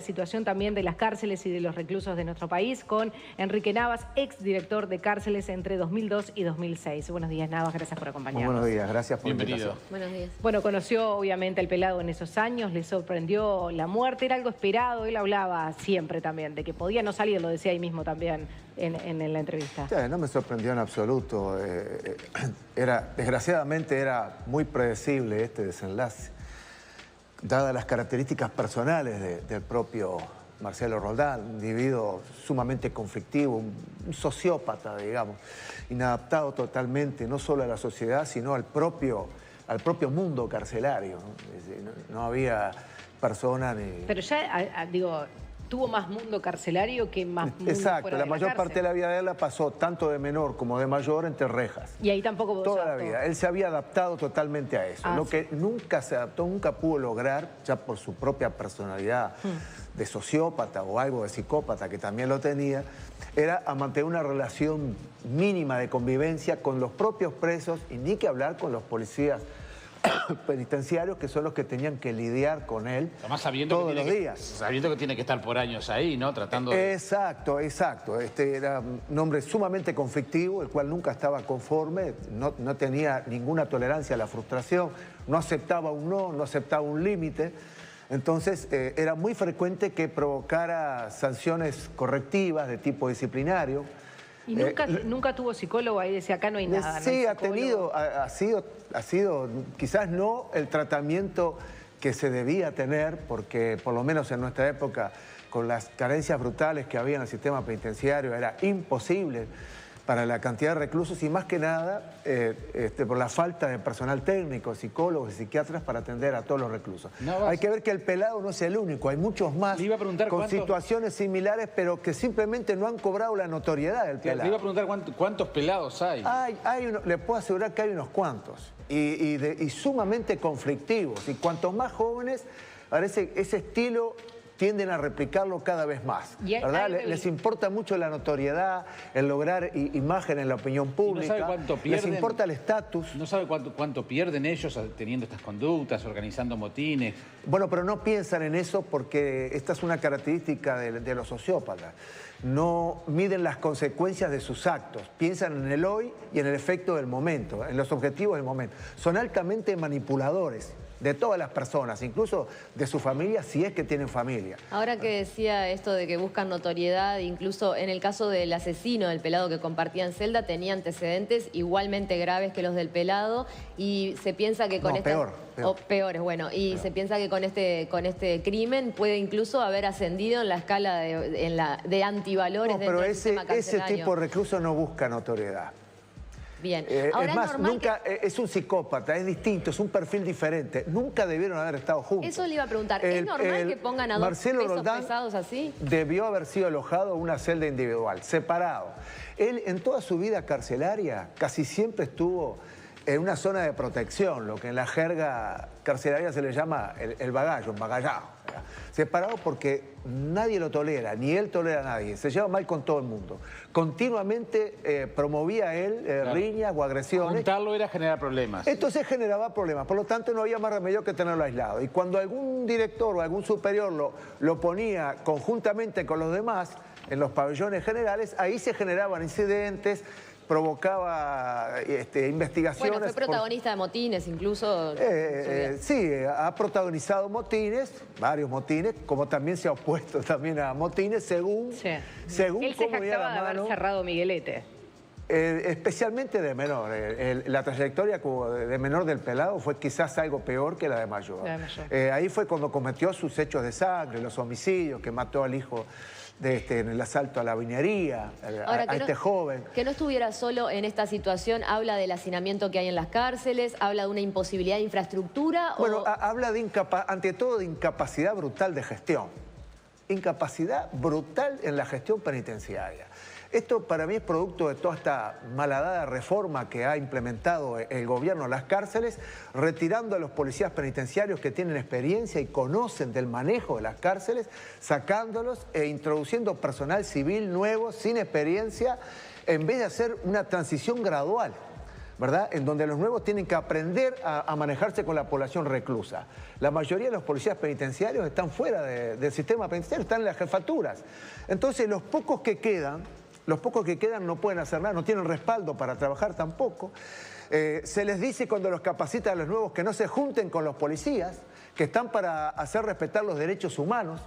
Situación también de las cárceles y de los reclusos de nuestro país con Enrique Navas, exdirector de cárceles entre 2002 y 2006. Buenos días, Navas, gracias por acompañarnos. Muy buenos días, gracias por la Bienvenido. invitación. Buenos días. Bueno, conoció obviamente al pelado en esos años, le sorprendió la muerte, era algo esperado, él hablaba siempre también de que podía no salir, lo decía ahí mismo también en la entrevista. Sí, no me sorprendió en absoluto, desgraciadamente era muy predecible este desenlace, dadas las características personales del propio Marcelo Roldán, un individuo sumamente conflictivo, un sociópata, digamos, inadaptado totalmente, no solo a la sociedad, sino al propio mundo carcelario, ¿no? No había persona ni... Pero ya, digo, tuvo más mundo carcelario que más mundo Exacto, fuera la de mayor parte de la vida de él la pasó tanto de menor como de mayor entre rejas. Y ahí tampoco... Toda la vida. Él se había adaptado totalmente a eso. Lo que nunca se adaptó, nunca pudo lograr, ya por su propia personalidad de sociópata o algo de psicópata, que también lo tenía, era a mantener una relación mínima de convivencia con los propios presos y ni que hablar con los policías penitenciarios, que son los que tenían que lidiar con él todos los días. Sabiendo que tiene que estar por años ahí, ¿no? Tratando de... Exacto. Era un hombre sumamente conflictivo, el cual nunca estaba conforme, no tenía ninguna tolerancia a la frustración, no aceptaba un no aceptaba un límite. Entonces, era muy frecuente que provocara sanciones correctivas de tipo disciplinario. ¿Y nunca tuvo psicólogo ahí? Decía, acá no hay nada. Sí, no ha sido quizás no el tratamiento que se debía tener, porque por lo menos en nuestra época, con las carencias brutales que había en el sistema penitenciario, era imposible para la cantidad de reclusos y más que nada por la falta de personal técnico, psicólogos y psiquiatras para atender a todos los reclusos. Hay que ver que el pelado no es el único, hay muchos más con situaciones similares, pero que simplemente no han cobrado la notoriedad del pelado. Le iba a preguntar cuántos pelados hay. Le puedo asegurar que hay unos cuantos y sumamente conflictivos, y cuantos más jóvenes, parece ese estilo tienden a replicarlo cada vez más, ¿verdad? Les importa mucho la notoriedad, el lograr imagen en la opinión pública. ¿No sabe cuánto pierden? Les importa el estatus. ¿No sabe cuánto pierden ellos teniendo estas conductas, organizando motines? Bueno, pero no piensan en eso porque esta es una característica de los sociópatas. No miden las consecuencias de sus actos, piensan en el hoy y en el efecto del momento, en los objetivos del momento. Son altamente manipuladores de todas las personas, incluso de su familia, si es que tienen familia. Ahora que decía esto de que buscan notoriedad, incluso en el caso del asesino, del pelado que compartía en celda, tenía antecedentes igualmente graves que los del pelado y se piensa que con peores, bueno, y se piensa que con este crimen puede incluso haber ascendido en la escala de antivalores dentro del sistema carcelario. Ese tipo de recluso no busca notoriedad. Bien. Ahora, es más, es un psicópata, es distinto, es un perfil diferente. Nunca debieron haber estado juntos. Eso le iba a preguntar. ¿Es normal que pongan a dos pesos pesados así? Debió haber sido alojado en una celda individual, separado. Él, en toda su vida carcelaria, casi siempre estuvo en una zona de protección, lo que en la jerga carcelaria se le llama el bagallo, un bagallado. Separado porque nadie lo tolera, ni él tolera a nadie, se lleva mal con todo el mundo. Continuamente promovía él riñas o agresiones. Juntarlo era generar problemas. Entonces generaba problemas, por lo tanto no había más remedio que tenerlo aislado. Y cuando algún director o algún superior lo ponía conjuntamente con los demás en los pabellones generales, ahí se generaban incidentes, provocaba investigaciones. Bueno, fue protagonista de motines incluso. Sí, ha protagonizado motines, varios motines, como también se ha opuesto también a motines según Él se jactaba de haber cerrado Miguelete. Especialmente de menor. La trayectoria como de menor del pelado fue quizás algo peor que la de mayor. Ahí fue cuando cometió sus hechos de sangre, los homicidios, que mató al hijo en el asalto a la vinería, a este joven. Que no estuviera solo en esta situación, habla del hacinamiento que hay en las cárceles, habla de una imposibilidad de infraestructura. Bueno, habla ante todo de incapacidad brutal de gestión. Incapacidad brutal en la gestión penitenciaria. Esto para mí es producto de toda esta malhadada reforma que ha implementado el gobierno en las cárceles, retirando a los policías penitenciarios que tienen experiencia y conocen del manejo de las cárceles, sacándolos e introduciendo personal civil nuevo, sin experiencia, en vez de hacer una transición gradual. ¿verdad? En donde los nuevos tienen que aprender a manejarse con la población reclusa. La mayoría de los policías penitenciarios están fuera del sistema penitenciario, están en las jefaturas. Entonces los pocos que quedan no pueden hacer nada, no tienen respaldo para trabajar tampoco. Se les dice cuando los capacitan a los nuevos que no se junten con los policías, que están para hacer respetar los derechos humanos.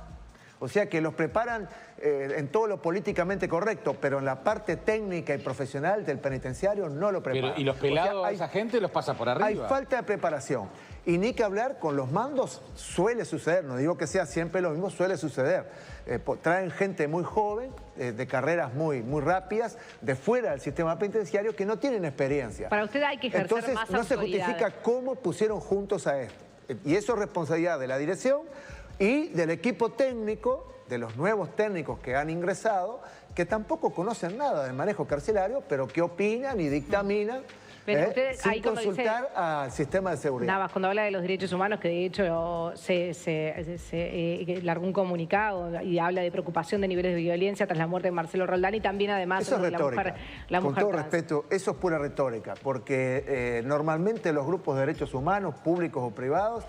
O sea que los preparan en todo lo políticamente correcto, pero en la parte técnica y profesional del penitenciario no lo preparan. Pero, y los pelados, esa gente los pasa por arriba. Hay falta de preparación. Y ni que hablar con los mandos, suele suceder, no digo que sea siempre lo mismo, suele suceder. Traen gente muy joven, de carreras muy rápidas, de fuera del sistema penitenciario, que no tienen experiencia. Para usted hay que ejercer Entonces, más no se autoridad. justifica cómo pusieron juntos a esto. Y eso es responsabilidad de la dirección y del equipo técnico, de los nuevos técnicos que han ingresado, que tampoco conocen nada del manejo carcelario, pero que opinan y dictaminan sin consultar al sistema de seguridad. Navas, cuando habla de los derechos humanos, que de hecho se largó un comunicado y habla de preocupación de niveles de violencia tras la muerte de Marcelo Roldán y también además eso es de retórica. la mujer Con todo trans. respeto, eso es pura retórica, porque normalmente los grupos de derechos humanos, públicos o privados,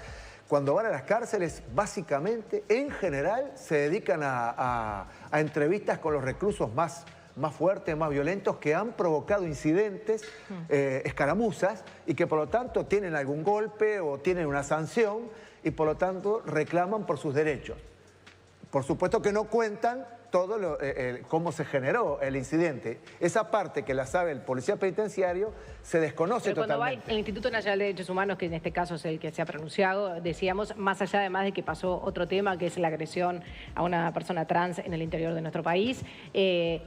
cuando van a las cárceles, básicamente, en general, se dedican a entrevistas con los reclusos más fuertes, más violentos, que han provocado incidentes, escaramuzas, y que por lo tanto tienen algún golpe o tienen una sanción y por lo tanto reclaman por sus derechos. Por supuesto que no cuentan todo cómo se generó el incidente. Esa parte que la sabe el policía penitenciario se desconoce Pero cuando totalmente. va el Instituto Nacional de Derechos Humanos, que en este caso es el que se ha pronunciado, decíamos, más allá además de que pasó otro tema, que es la agresión a una persona trans en el interior de nuestro país,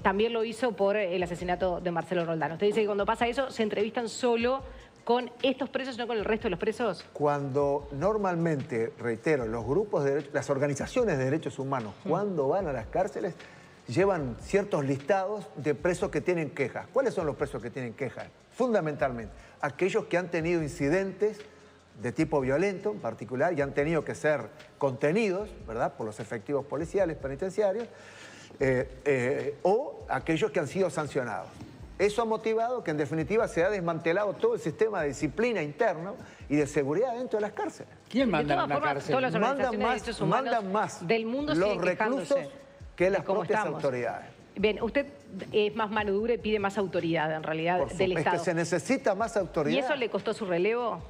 también lo hizo por el asesinato de Marcelo Roldán. Usted dice que cuando pasa eso se entrevistan solo con estos presos, no con el resto de los presos. Cuando normalmente, reitero, los grupos de derechos, las organizaciones de derechos humanos, cuando van a las cárceles, llevan ciertos listados de presos que tienen quejas. ¿Cuáles son los presos que tienen quejas? Fundamentalmente, aquellos que han tenido incidentes de tipo violento en particular y han tenido que ser contenidos, ¿verdad?, por los efectivos policiales penitenciarios, o aquellos que han sido sancionados. Eso ha motivado que en definitiva se ha desmantelado todo el sistema de disciplina interno y de seguridad dentro de las cárceles. ¿Quién manda en De una todas formas, cárcel? todas las organizaciones de derechos humanos Mandan más del mundo los siguen reclusos quejándose que las de cómo propias estamos. autoridades. Bien, usted es más mano dura y pide más autoridad en realidad del Es Estado. que se necesita más autoridad. ¿Y eso le costó su relevo?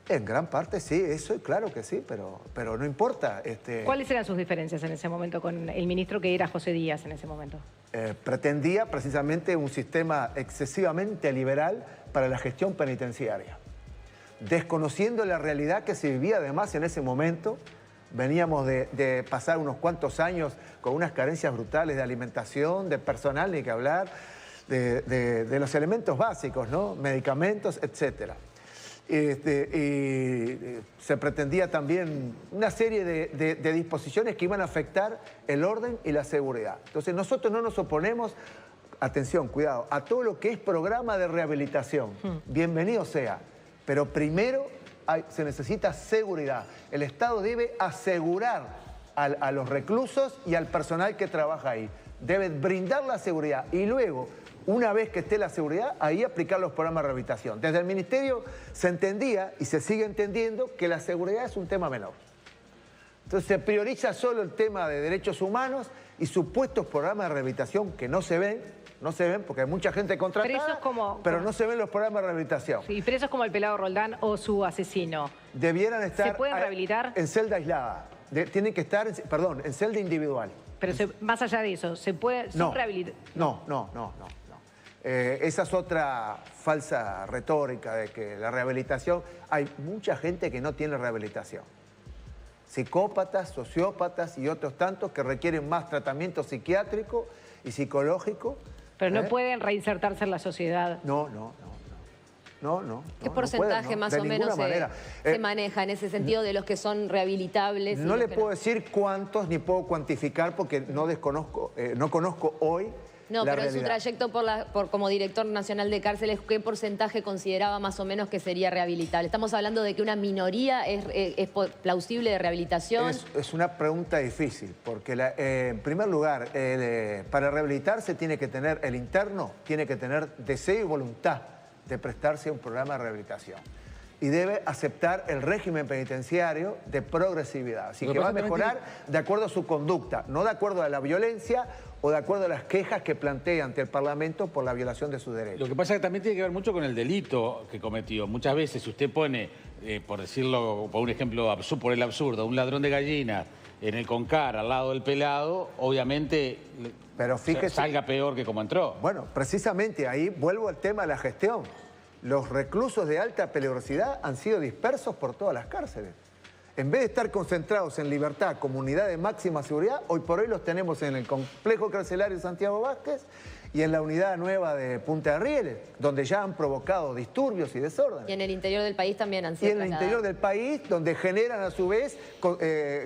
En gran parte sí, eso claro que sí, pero no importa. ¿Cuáles eran sus diferencias en ese momento con el ministro que era José Díaz en ese momento? Pretendía precisamente un sistema excesivamente liberal para la gestión penitenciaria, desconociendo la realidad que se vivía además en ese momento. Veníamos de pasar unos cuantos años con unas carencias brutales de alimentación, de personal, ni que hablar, de los elementos básicos, ¿no? Medicamentos, etcétera. Y se pretendía también una serie de disposiciones que iban a afectar el orden y la seguridad. Entonces nosotros no nos oponemos, atención, cuidado, a todo lo que es programa de rehabilitación. Bienvenido sea, pero primero se necesita seguridad. El Estado debe asegurar a los reclusos y al personal que trabaja ahí. Debe brindar la seguridad y luego, una vez que esté la seguridad, ahí aplicar los programas de rehabilitación. Desde el Ministerio se entendía y se sigue entendiendo que la seguridad es un tema menor. Entonces se prioriza solo el tema de derechos humanos y supuestos programas de rehabilitación que no se ven porque hay mucha gente contratada, pero no se ven los programas de rehabilitación. ¿Y presos como el pelado Roldán o su asesino? Debieran estar... ¿Se pueden rehabilitar? En celda aislada. Tienen que estar, en celda individual. Pero más allá de eso, ¿se puede rehabilitar? No. Esa es otra falsa retórica de que la rehabilitación... Hay mucha gente que no tiene rehabilitación. Psicópatas, sociópatas y otros tantos que requieren más tratamiento psiquiátrico y psicológico. Pero no pueden reinsertarse en la sociedad. No. ¿Qué porcentaje más o menos se maneja en ese sentido de los que son rehabilitables? No le puedo decir cuántos ni puedo cuantificar porque no conozco hoy. No, pero en su trayecto como director nacional de cárceles, ¿qué porcentaje consideraba más o menos que sería rehabilitable? ¿Estamos hablando de que una minoría es plausible de rehabilitación? Es una pregunta difícil, porque en primer lugar, para rehabilitarse tiene que tener, el interno tiene que tener deseo y voluntad de prestarse a un programa de rehabilitación. Y debe aceptar el régimen penitenciario de progresividad. Así que va a mejorar de acuerdo a su conducta, no de acuerdo a la violencia o de acuerdo a las quejas que plantea ante el Parlamento por la violación de sus derechos. Lo que pasa es que también tiene que ver mucho con el delito que cometió. Muchas veces si usted pone, por decirlo, por un ejemplo, por el absurdo, un ladrón de gallinas en el Concar al lado del pelado, obviamente pero fíjese, salga peor que como entró. Bueno, precisamente ahí vuelvo al tema de la gestión. Los reclusos de alta peligrosidad han sido dispersos por todas las cárceles. En vez de estar concentrados en Libertad, comunidad de máxima seguridad, hoy por hoy los tenemos en el complejo carcelario Santiago Vázquez y en la unidad nueva de Punta de Rieles, donde ya han provocado disturbios y desórdenes. Y en el interior del país también han sido Y en el interior del país, donde generan a su vez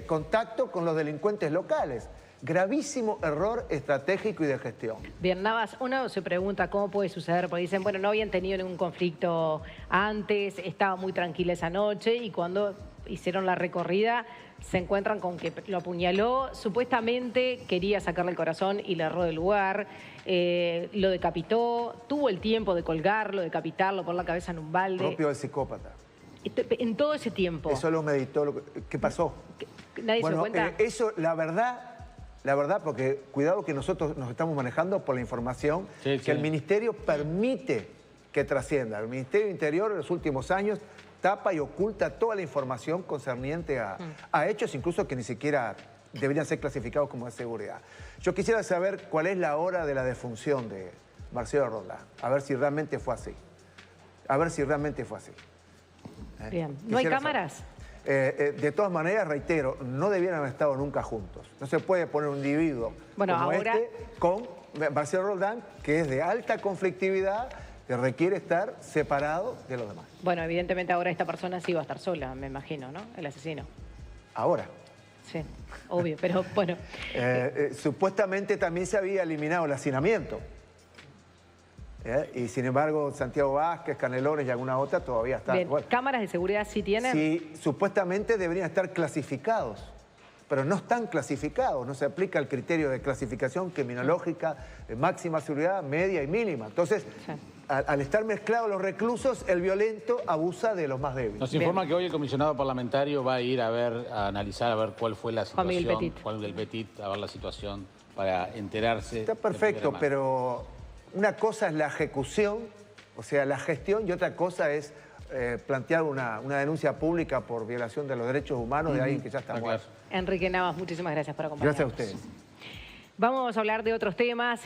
contacto con los delincuentes locales. Gravísimo error estratégico y de gestión. Bien, Navas, uno se pregunta cómo puede suceder, porque dicen, bueno, no habían tenido ningún conflicto antes, estaba muy tranquila esa noche y cuando hicieron la recorrida se encuentran con que lo apuñaló, supuestamente quería sacarle el corazón y le erró del lugar, lo decapitó, tuvo el tiempo de colgarlo, decapitarlo, por la cabeza en un balde. Propio del psicópata. En todo ese tiempo. Eso lo meditó. ¿Qué pasó? ¿Nadie se lo Bueno, cuenta? eso, la verdad, porque cuidado que nosotros nos estamos manejando por la información que el Ministerio permite que trascienda. El Ministerio de Interior en los últimos años tapa y oculta toda la información concerniente a hechos incluso que ni siquiera deberían ser clasificados como de seguridad. Yo quisiera saber cuál es la hora de la defunción de Marcelo Roldán, a ver si realmente fue así. Bien. ¿No hay cámaras? De todas maneras, reitero, no debieran haber estado nunca juntos. No se puede poner un individuo como ahora... este con Marcelo Roldán, que es de alta conflictividad, que requiere estar separado de los demás. Bueno, evidentemente ahora esta persona sí va a estar sola, me imagino, ¿no? El asesino. Ahora. Sí, obvio, pero bueno. Supuestamente también se había eliminado el hacinamiento. Y sin embargo, Santiago Vázquez, Canelones y alguna otra todavía están. Bien, bueno, ¿cámaras de seguridad sí tienen? Sí, supuestamente deberían estar clasificados, pero no están clasificados. No se aplica el criterio de clasificación criminológica de máxima seguridad, media y mínima. Entonces, sí, al estar mezclados los reclusos, el violento abusa de los más débiles. Nos informa que hoy el comisionado parlamentario va a ir a analizar, a ver cuál fue la situación. Juan Miguel Petit, a ver la situación para enterarse. Está perfecto, pero una cosa es la ejecución, o sea, la gestión, y otra cosa es plantear una denuncia pública por violación de los derechos humanos de alguien que ya está muerto. Enrique Navas, muchísimas gracias por acompañarnos. Gracias a ustedes. Vamos a hablar de otros temas.